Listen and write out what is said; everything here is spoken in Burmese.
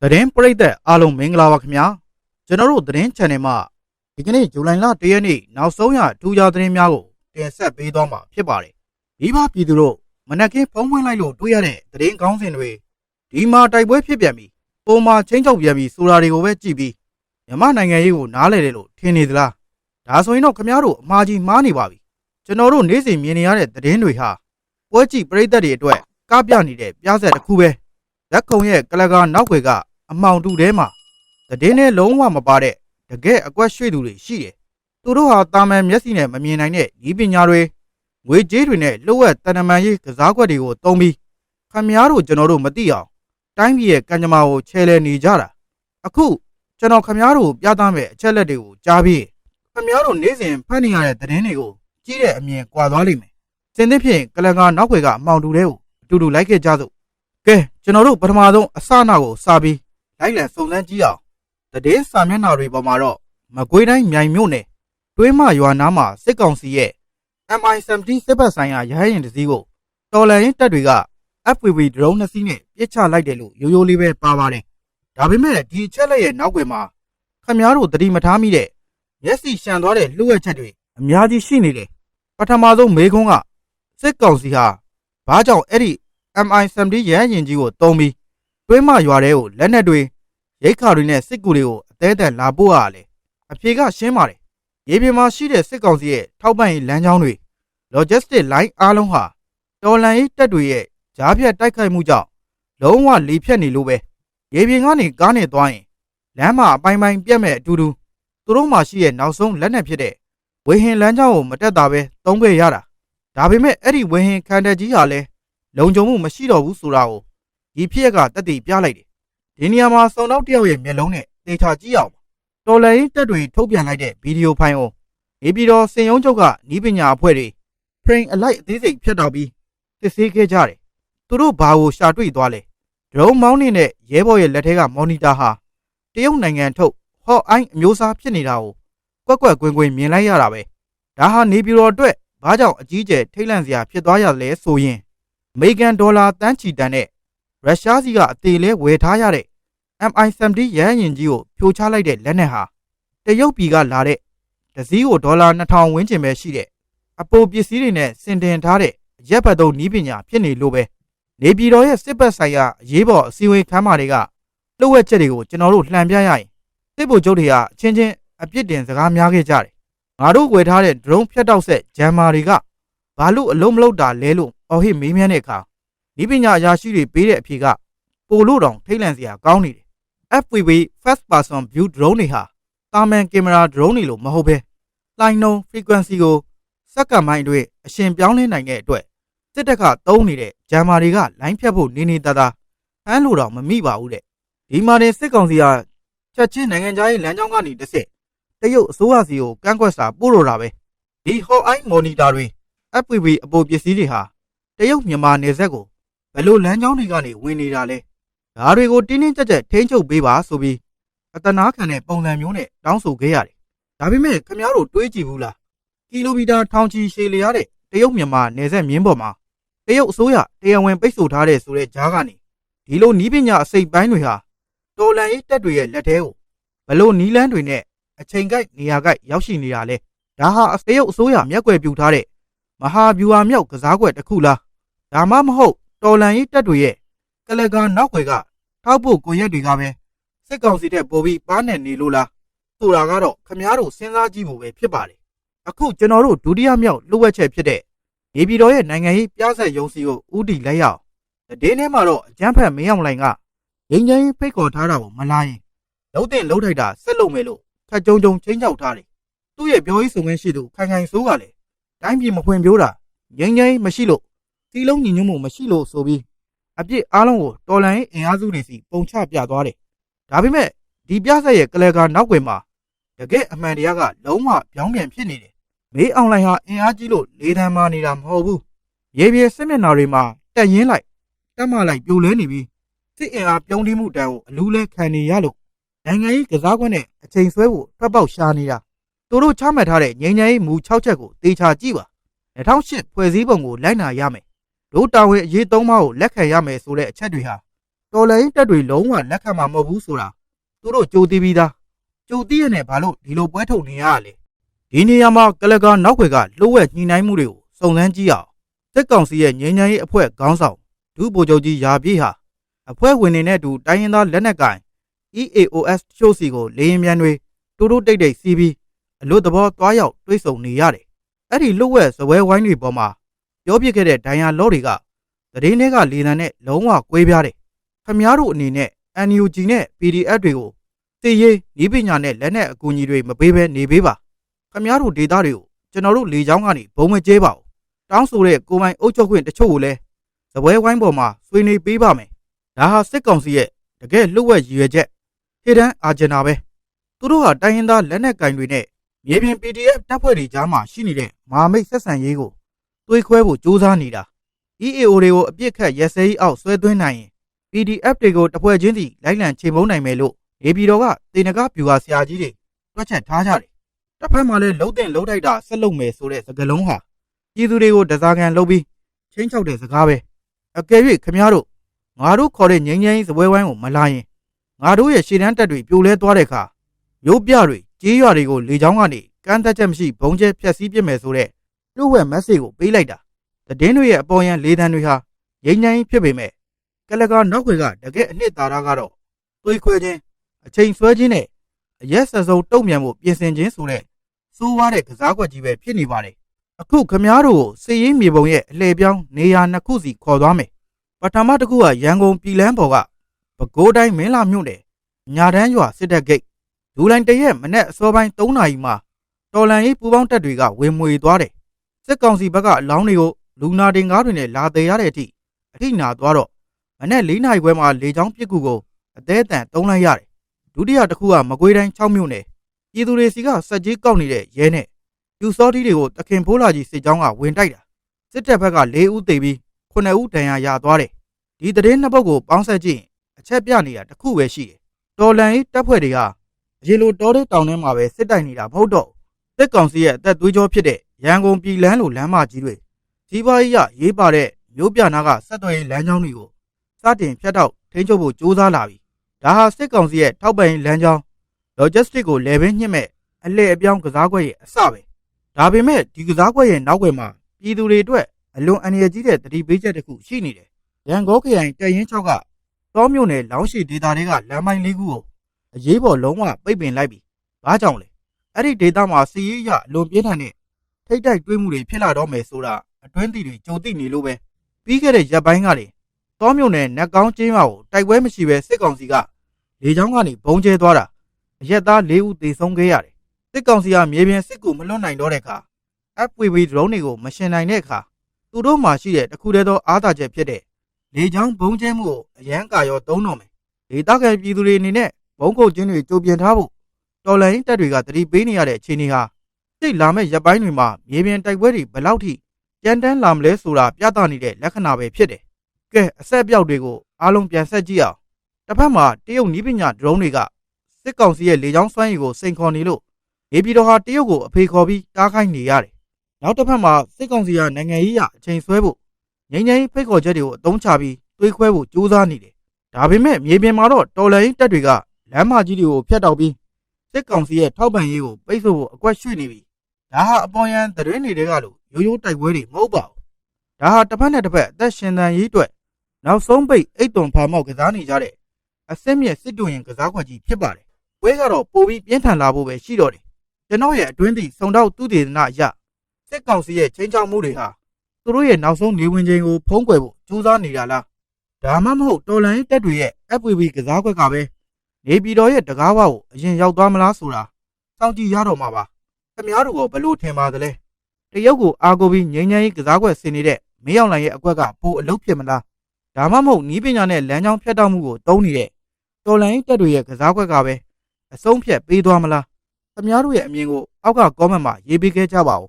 သတင်းပရိသတ်အားလုံးမင်္ဂလာပါခင်ဗျာကျွန်တော်တို့သတင်း channel မှာဒီကနေ့ဇူလိုင်လ1ရက်နေ့နောက်ဆုံးရထူးခြားသတင်းများကိုတင်ဆက်ပေးသွားမှာဖြစ်ပါတယ်မိဘပြည်သူတို့မနက်ခင်းဖုံးဖွင့်လိုက်လို့တွေ့ရတဲ့သတင်းကောင်းစင်တွေဒီမှာတိုက်ပွဲဖြစ်ပြန်ပြီပုံမှာချင်းချောက်ပြန်ပြီဆိုတာတွေကိုပဲကြည့်ပြီးမြန်မာနိုင်ငံရေးကိုနားလည်တယ်လို့ထင်နေသလားဒါဆိုရင်တော့ခင်ဗျားတို့အမှားကြီးမှားနေပါပြီကျွန်တော်တို့နေ့စဉ်မြင်နေရတဲ့သတင်းတွေဟာပွဲကြည့်ပရိသတ်တွေအတွက်ကားပြနေတဲ့ပြားဆက်တစ်ခုပဲလက်ကုံရဲ့ကလကာနောက်ွယ်ကအမှောင်တူထဲမှာသတင်းနဲ့လုံးဝမပါတဲ့တကယ်အကွက်ရွှေ့သူတွေရှိတယ်သူတို့ဟာတာမန်မျက်စိနဲ့မမြင်နိုင်တဲ့ဤပညာတွေငွေကြေးတွေနဲ့လှုပ်ဝက်တဏ္ဍမန်ရေးကစားကွက်တွေကိုသုံးပြီးခမည်းတော်ကျွန်တော်တို့မသိအောင်တိုင်းပြည်ရဲ့ကံကြမ္မာကိုချဲလဲနေကြတာအခုကျွန်တော်ခမည်းတော်ကိုပြသမယ့်အချက်လက်တွေကိုကြားပြီးခမည်းတော်နေ့စဉ်ဖတ်နေရတဲ့သတင်းတွေကိုကြည့်တဲ့အမြင်ကွာသွားလိမ့်မယ်စင်သစ်ဖြင့်ကလကာနောက်ွယ်ကအမှောင်တူတွေကိုအတူတူလိုက်ခဲ့ကြစို့ကဲကျွန်တော်တို့ပထမဆုံးအစနာကိုစပြီးလိုက်လံစုံစမ်းကြည့်အောင်သတင်းစာမျက်နှာတွေပေါ်မှာတော့မကွေးတိုင်းမြိုင်မြို့နယ်တွင်းမရွာနားမှာစစ်ကောင်စီရဲ့ MI-17 စစ်ဘက်ဆိုင်ရာရဟတ်ယာဉ်တစ်စီးကိုတော်လှန်ရေးတပ်တွေက FPV drone 2 စီးနဲ့ပစ်ချလိုက်တယ်လို့ရိုးရိုးလေးပဲပါပါတယ်ဒါပေမဲ့ဒီအချက်လက်ရဲ့နောက်ွယ်မှာခမည်းတော်သတိမထားမိတဲ့မျက်စိရှံသွားတဲ့လှုပ်ဝက်ချက်တွေအများကြီးရှိနေတယ်ပထမဆုံးမေးခွန်းကစစ်ကောင်စီဟာဘာကြောင့်အဲ့ဒီ MI-17 ရဟတ်ယာဉ်ကြီးကိုတုံးပြီးတွင်းမရွာတဲကိုလက်နက်တွေရိတ်ခါတွေနဲ့စစ်ကူတွေကိုအသေးအံလာပို့ရတယ်အဖြေကရှင်းပါတယ်ရေပြင်မှာရှိတဲ့စစ်ကောင်စီရဲ့ထောက်ပံ့ရေးလမ်းကြောင်းတွေ logistic line အားလုံးဟာတော်လှန်ရေးတပ်တွေရဲ့ကြားဖြတ်တိုက်ခိုက်မှုကြောင့်လုံးဝလီဖြတ်နေလို့ပဲရေပြင်ကနေကားနဲ့သွားရင်လမ်းမှာအပိုင်းပိုင်းပြတ်မဲ့အတူတူသူတို့မှရှိရဲ့နောက်ဆုံးလက်နက်ဖြစ်တဲ့ဝေဟင်လမ်းကြောင်းကိုမတက်တာပဲသုံးခဲ့ရတာဒါပေမဲ့အဲ့ဒီဝေဟင်ခံတပ်ကြီးဟာလည်းလုံခြုံမှုမရှိတော့ဘူးဆိုတာကိုဒီဖြစ်ရကတက်တည်ပြလိုက်တယ်ဒီနေရာမှာစုံတော့တယောက်ရဲ့မျက်လုံးနဲ့သေချာကြည့်အောင်တော်လှန်ရေးတပ်တွေထုတ်ပြန်လိုက်တဲ့ဗီဒီယိုဖိုင်ကိုနေပြည်တော်စင်ရုံးချုပ်ကဤပညာအဖွဲ့တွေ frame အလိုက်အသေးစိတ်ဖြတ်တောက်ပြီးစစ်ဆေးခဲ့ကြတယ်သူတို့ဘာကိုရှာတွေ့သွားလဲဒရုန်းမောင်းနေတဲ့ရဲဘော်ရဲ့လက်ထဲကမော်နီတာဟာတရုတ်နိုင်ငံထုတ်ဟော့အိုင်းအမျိုးအစားဖြစ်နေတာကိုကွက်ကွက်ကွင်းမြင်လိုက်ရတာပဲဒါဟာနေပြည်တော်အတွက်ဘာကြောင့်အကြီးကျယ်ထိတ်လန့်စရာဖြစ်သွားရလဲဆိုရင်အမေရိကန်ဒေါ်လာတန်းချီတန်တဲ့ရုရှားစီကအသေးလဲဝယ်ထားရတဲ့ MI-17 ရဟတ်ယာဉ်ကြီးကိုဖြိုချလိုက်တဲ့လက်နက်ဟာတရုတ်ပြည်ကလာတဲ့တစ်စီးကိုဒေါ်လာ2000ဝန်းကျင်ပဲရှိတဲ့အပိုပစ္စည်းတွေနဲ့စင်တင်ထားတဲ့ရက်ပတ်သုံးနည်းပညာဖြစ်နေလို့ပဲနေပြည်တော်ရဲ့စစ်ဘက်ဆိုင်ရာအရေးပေါ်အစည်းအဝေးခန်းမတွေကလှုပ်ဝက်ချက်တွေကိုကျွန်တော်တို့လှန်ပြရရင်စစ်ဗိုလ်ချုပ်တွေကအချင်းချင်းအပြစ်တင်စကားများခဲ့ကြတယ်ငါတို့ဝယ်ထားတဲ့ drone ဖြတ်တောက်ဆက်ဂျမ်မာတွေကဘာလို့အလုံးမလုံးတာလဲလို့အော်ဟစ်မေးမြန်းတဲ့အခါဒီပညာအရာရှိတွေပေးတဲ့အဖြေကပိုလို့တောင်ထိတ်လန့်စရာကောင်းနေတယ် FPV first person view drone တွေဟာတာမန်ကင်မရာ drone တွေလို့မဟုတ်ပဲလိုင်းနှုန်း frequency ကိုစက္ကန့်ပိုင်းအတွင်းအရှင်ပြောင်းလဲနိုင်တဲ့အတွက်စစ်တပ်ကသုံးနေတဲ့ဂျမ်မာတွေကလိုင်းဖြတ်ဖို့နေနေသာသာဖမ်းလို့တော့မမိပါဘူးတဲ့ဒီမှာတင်စစ်ကောင်စီကချက်ချင်းနိုင်ငံခြားရေးလမ်းကြောင်းကနေတစ်ဆက်တရုတ်အစိုးရစီကိုကန့်ကွက်စာပို့လို့တာပဲဒီဟော့အိုင်းမော်နီတာတွေ FPV အပိုပစ္စည်းတွေဟာတရုတ်မြန်မာနယ်စပ်ကိုဘယ်လိုလမ်းကြောင်းတွေကနေဝင်နေတာလဲဒါတွေကိုတင်းတင်းကြပ်ကြပ်ထိန်းချုပ်ပေးပါဆိုပြီးအတနာခံတဲ့ပုံစံမျိုးနဲ့တောင်းဆိုခဲ့ရတယ်ဒါပေမဲ့ခင်ဗျားတို့တွေးကြည့်ဘူးလားကီလိုမီတာထောင်ချီရှည်လျားတဲ့တရုတ်မြန်မာနယ်စပ်မြင်းပေါ်မှာတရုတ်အစိုးရတရားဝင်ပိတ်ဆို့ထားတဲ့ဆိုတဲ့ကြားကနေဒီလိုနီးပညာအစိပ်ပိုင်းတွေဟာတော်လန်ရေးတပ်တွေရဲ့လက်ထဲကိုဘယ်လိုနီးလန်းတွေနဲ့အချိန်ကိုက်နေရာကိုက်ရောက်ရှိနေတာလဲဒါဟာတရုတ်အစိုးရမျက်ကွယ်ပြုထားတဲ့မဟာဗျူဟာမြောက်ကစားကွက်တစ်ခုလားဒါမှမဟုတ်တော်လန်ရေးတပ်တွေရဲ့ကလကာနောက်ွယ်ကထောက်ဖို့ကိုရက်တွေကပဲစစ်ကောင်စီတဲ့ပို့ပြီးပါးနယ်နေလို့လားဆိုတာကတော့ခမားတို့စဉ်းစားကြည့်ဖို့ပဲဖြစ်ပါတယ်အခုကျွန်တော်တို့ဒုတိယမြောက်လှုပ်ဝက်ချက်ဖြစ်တဲ့နေပြည်တော်ရဲ့နိုင်ငံရေးပြဆက်ရုံစီကိုဥတီလိုက်ရအောင်တည်င်းထဲမှာတော့အကျန်းဖက်မင်းအောင်လှိုင်ကငင်းငင်းဖိတ်ခေါ်ထားတာကိုမလားရင်လုံးတင်လုံးထိုက်တာဆက်လုပ်မယ်လို့ခက်ကြုံချင်းချောက်ထားတယ်သူ့ရဲ့ပြောရေးဆိုခွင့်ရှိသူခိုင်ခိုင်ဆိုးကလည်းတိုင်းပြည်မဖွင့်ပြိုးတာငင်းငင်းမရှိလို့စီလုံးညီညွတ်မှုမရှိလို့ဆိုပြီးအပြစ်အားလုံးကိုတော်လန်ရေးအင်အားစုတွေစီပုံချပြသွားတယ်ဒါပေမဲ့ဒီပြဆက်ရဲ့ကလကာနောက်ွယ်မှာတကယ်အမှန်တရားကလုံးဝပြောင်းပြန်ဖြစ်နေတယ်မေးအောင်လှိုင်ဟာအင်အားကြီးလို့လေတံမာနေတာမဟုတ်ဘူးရေပြေစစ်မျက်နှာတွေမှာတက်ရင်းလိုက်တက်မလိုက်ပြိုလဲနေပြီးစစ်အင်အားပြုံးတိမှုတန်းကိုအလူးလဲခံနေရလို့နိုင်ငံရေးကစားကွက်နဲ့အချိန်ဆွဲဖို့ထွက်ပေါက်ရှာနေတာသူတို့ချမှတ်ထားတဲ့ငြိမ်းချမ်းရေးမူ6ချက်ကိုသေချာကြည့်ပါ2008ဖွဲ့စည်းပုံကိုလိုက်နာရမယ်တို့တာဝန်အရေး3ပါးကိုလက်ခံရမယ်ဆိုတဲ့အချက်တွေဟာ တော်လိုင်းတက်တွေလုံးဝလက်ခံမှာမဟုတ်ဘူးဆိုတာသူတို့ကြိုသိပြီးသားကြိုသိရနဲ့ဘာလို့ဒီလိုပွဲထုတ်နေရလဲဒီနေရာမှာကလကာနောက်ွယ်ကလှုပ်ဝက်ညှိနှိုင်းမှုတွေကိုစုံစမ်းကြည့်အောင်စစ်ကောင်စီရဲ့ငြိမ်းချမ်းရေးအဖွဲ့ခေါင်းဆောင်ဒုဗိုလ်ချုပ်ကြီးရာပြည့်ဟာအဖွဲ့ဝင်တွေနဲ့အတူတိုင်းရင်းသားလက်နက်ကိုင် EAOS ချို့စီကိုလေရင်မြန်တွေတိုးတိုးတိတ်တိတ်စီးပြီးအလို့သဘောသွားရောက်တွေးဆုံနေရတယ်အဲ့ဒီလှုပ်ဝက်စပွဲဝိုင်းတွေပေါ်မှာပြောပြခဲ့တဲ့ဒိုင်ယာလော့တွေကသတင်းတွေကလေသံနဲ့လုံးဝကွဲပြားတယ်ခမားတို့အနေနဲ့ NUG နဲ့ PDF တွေကိုတည်ရေးဤပညာနဲ့လက်နက်အကူအညီတွေမပေးဘဲနေပေးပါခမားတို့ဒေတာတွေကိုကျွန်တော်တို့လေချောင်းကနေဘုံမကျဲပါဘူးတောင်းဆိုတဲ့ကိုပိုင်အုပ်ချုပ်ခွင့်တချို့ကိုလည်းစပွဲဝိုင်းပေါ်မှာဆွေးနွေးပေးပါမယ်ဒါဟာစစ်ကောင်စီရဲ့တကယ်လှုပ်ဝက်ရည်ရွယ်ချက်ဟေတန်းအာဂျင်နာပဲသူတို့ဟာတိုင်းရင်းသားလက်နက်ကင်တွေနဲ့မြေပြင် PDF တပ်ဖွဲ့တွေကြားမှာရှိနေတဲ့မဟာမိတ်ဆက်ဆံရေးကိုသွေးခွဲဖို့ကြိုးစားနေတာ EAO တွေကိုအပြစ်ခတ်ရက်စဲရေးအောက်ဆွဲသွင်းနိုင်ရင် PDF တွေကိုတပွဲချင်းစီလိုက်လံချေမှုန်းနိုင်မယ်လို့နေပြည်တော်ကတေနကပြူဟာဆရာကြီးတွေတွက်ချက်ထားကြတယ်တစ်ဖက်မှာလည်းလှုပ်တဲ့လှုပ်ထိုက်တာဆက်လုပ်မယ်ဆိုတဲ့စကားလုံးဟာပြည်သူတွေကိုတစားကန်လုပ်ပြီးချင်းချောက်တဲ့စကားပဲအကယ်၍ခမားတို့ငါတို့ခေါ်တဲ့ငိမ့်ငိမ့်စပွဲဝိုင်းကိုမလာရင်ငါတို့ရဲ့ရှေ့တန်းတက်တွေပြိုလဲသွားတဲ့အခါရုပ်ပြတွေကြေးရွာတွေကိုလေချောင်းကနေကမ်းတက်ချက်မရှိဘုံကျဲဖျက်ဆီးပစ်မယ်ဆိုတဲ့လှုပ်ဝက်မက်ဆေ့ကိုပေးလိုက်တာသတင်းတွေရဲ့အပေါ်ယံလေသံတွေဟာငိမ့်ငိမ့်ဖြစ်ပေမဲ့ကလကာနောက်ွယ်ကတကယ်အနှစ်သာရကတော့သွေးခွဲခြင်းအချိန်ဆွဲခြင်းနဲ့အရက်ဆက်ဆုံးတုံ့ပြန်ဖို့ပြင်ဆင်ခြင်းဆိုတဲ့စိုးဝါးတဲ့ကစားကွက်ကြီးပဲဖြစ်နေပါတယ်အခုခမားတို့ကိုစေရေးမြေပုံရဲ့အလှည့်ပြောင်းနေရာနှစ်ခုစီခေါ်သွားမယ်ပထမတစ်ခုကရန်ကုန်ပြည်လန်းပေါ်ကပဲခူးတိုင်းမင်းလာမြို့နယ်ညာတန်းရွာစစ်တပ်ဂိတ်ဇူလိုင်1ရက်မနေ့အစောပိုင်း3နာရီမှာတော်လန်ရေးပူပေါင်းတပ်တွေကဝင်မွေသွားတယ်စစ်ကောင်စီဘက်ကအလောင်းတွေကိုလူနာတင်ကားတွေနဲ့လာသေးရတဲ့အထိနာသွားတော့မနေ့4နာရီခွဲမှာလေချောင်းပစ်ကူကိုအသေးအတန်တုံးလိုက်ရတယ်ဒုတိယတစ်ခုကမကွေးတိုင်း6မြို့နယ်ပြည်သူတွေစီကစက်ကြီးကောက်နေတဲ့ရဲနဲ့ယူစောတီတွေကိုတခင်ဖိုးလာကြီးစစ်ကြောင်းကဝင်တိုက်တာစစ်တပ်ဘက်က4ဦးသေပြီး9ဦးဒဏ်ရာရသွားတယ်ဒီသတင်းနှစ်ပုဒ်ကိုပေါင်းဆက်ကြည့်ရင်အချက်ပြနေတာတစ်ခုပဲရှိတယ်တော်လန်ရေးတပ်ဖွဲ့တွေဟာအရင်လိုတော်တဲ့တောင်ထဲမှာပဲစစ်တိုက်နေတာမဟုတ်တော့စစ်ကောင်စီရဲ့အသက်သွေးကြောဖြစ်တဲ့ရန်ကုန်ပြည်လန်းလိုလမ်းမကြီးတွေစီးပွားရေးရေးပါတဲ့မြို့ပြနာကဆက်သွယ်ရေးလမ်းကြောင်းတွေကိုစတင်ဖျက်တောက်ထိန်းချုပ်ဖို့ကြိုးစားလာပြီဒါဟာစစ်ကောင်စီရဲ့ထောက်ပံ့ရေးလမ်းကြောင်း logistic ကိုလေဘင်းညှစ်မဲ့အလှည့်အပြောင်းကစားကွက်ရဲ့အစပဲဒါပေမဲ့ဒီကစားကွက်ရဲ့နောက်ွယ်မှာပြည်သူတွေအတွက်အလွန်အန္တရာယ်ကြီးတဲ့သတိပေးချက်တစ်ခုရှိနေတယ်ရန်ကုန်ခရိုင်တရင်6ကတောမြို့နယ်လောင်းရှိဒေသတွေကလမ်းပိုင်း၄ခုကိုအရေးပေါ်လုံးဝပိတ်ပင်လိုက်ပြီဘာကြောင့်လဲအဲ့ဒီဒေသမှာစီးရေးရအလွန်ပြင်းထန်တဲ့ထိတ်တိုက်တွေးမှုတွေဖြစ်လာတော့မယ်ဆိုတာအတွင်းသိတွေကြုံသိနေလို့ပဲပြီးခဲ့တဲ့ရက်ပိုင်းကလေတောမြို့နယ်နက်ကောင်းကျင်းရွာကိုတိုက်ပွဲမရှိပဲစစ်ကောင်စီကလေကြောင်းကနေဘုံကျဲသွားတာအရက်သား၄ဦးသေဆုံးခဲ့ရတယ်စစ်ကောင်စီကမြေပြင်စစ်ကူမလွတ်နိုင်တော့တဲ့အခါ FPV drone တွေကိုမရှင်နိုင်တဲ့အခါသူတို့မှရှိတဲ့တခုတည်းသောအားသာချက်ဖြစ်တဲ့လေကြောင်းဘုံကျဲမှုကိုအရန်ကာရောသုံးတော့မယ်ဒေသခံပြည်သူတွေအနေနဲ့ဘုံခုတ်ခြင်းတွေကြိုပြင်ထားဖို့တော်လိုင်းတပ်တွေကတတိပေးနေရတဲ့အခြေအနေဟာစိတ်လာမဲ့ရပ်ပိုင်းတွေမှာမြေပြင်တိုက်ပွဲတွေဘယ်လောက်ထိကြမ်းတမ်းလာမလဲဆိုတာပြသနေတဲ့လက္ခဏာပဲဖြစ်တယ်ကဲအဆက်ပြောက်တွေကိုအားလုံးပြန်ဆက်ကြည့်အောင်တစ်ဖက်မှာတရုတ်နည်းပညာ drone တွေကစစ်ကောင်စီရဲ့လေကြောင်းစွမ်းရည်ကိုစိန်ခေါ်နေလို့နေပြည်တော်ဟာတရုတ်ကိုအဖေခေါ်ပြီးတားခိုင်းနေရတယ်နောက်တစ်ဖက်မှာစစ်ကောင်စီကနိုင်ငံရေးအချိန်ဆွဲဖို့ငြိမ်းချမ်းရေးဖိတ်ခေါ်ချက်တွေကိုအသုံးချပြီးတွေးခွဲဖို့ကြိုးစားနေတယ်ဒါပေမဲ့မြေပြင်မှာတော့တော်လှန်ရေးတပ်တွေကလမ်းမကြီးတွေကိုဖျက်တောက်ပြီးစစ်ကောင်စီရဲ့ထောက်ပံ့ရေးကိုပိတ်ဆို့ဖို့အကွက်ရွှေ့နေပြီဒါဟာအပေါ်ယံသတင်းတွေကလို့ရိုးရိုးတိုက်ပွဲတွေမဟုတ်ပါဘူးဒါဟာတစ်ဖက်နဲ့တစ်ဖက်အသက်ရှင်သန်ရေးအတွက်နောက်ဆုံးပိတ်အိတ်သွန်ဖာမောက်ကစားနေကြတဲ့အစစ်မြစ်စစ်တူရင်ကစားခွက်ကြီးဖြစ်ပါတယ်ပွဲကတော့ပိုပြီးပြင်းထန်လာဖို့ပဲရှိတော့တယ်ကျွန်တော်ရဲ့အတွင်းသိစုံတော့သူတည်နာအရစစ်ကောင်စီရဲ့ချင်းချောက်မှုတွေဟာသူတို့ရဲ့နောက်ဆုံးနေဝင်ချိန်ကိုဖုံးကွယ်ဖို့ကြိုးစားနေတာလားဒါမှမဟုတ်တော်လန်ရေးတပ်တွေရဲ့ FPV ကစားကွက်ကပဲနေပြည်တော်ရဲ့တကားဝကိုအရင်ရောက်သွားမလားဆိုတာစောင့်ကြည့်ရတော့မှာပါခင်ဗျားတို့ကဘလို့ထင်ပါသလဲတရုတ်ကိုအာကိုပြီးငိမ့်ငိမ့်ရေးကစားကွက်ဆင်နေတဲ့မင်းအောင်လှိုင်ရဲ့အကွက်ကပိုအလုပ်ဖြစ်မလားဒါမှမဟုတ်နီးပညာနဲ့လမ်းကြောင်းဖြတ်တောက်မှုကိုတုံးနေတဲ့တော်လန်ရေးတပ်တွေရဲ့ကစားကွက်ကပဲအဆုံးဖြတ်ပေးသွားမလားခင်ဗျားတို့ရဲ့အမြင်ကိုအောက်က comment မှာရေးပေးခဲ့ကြပါဦး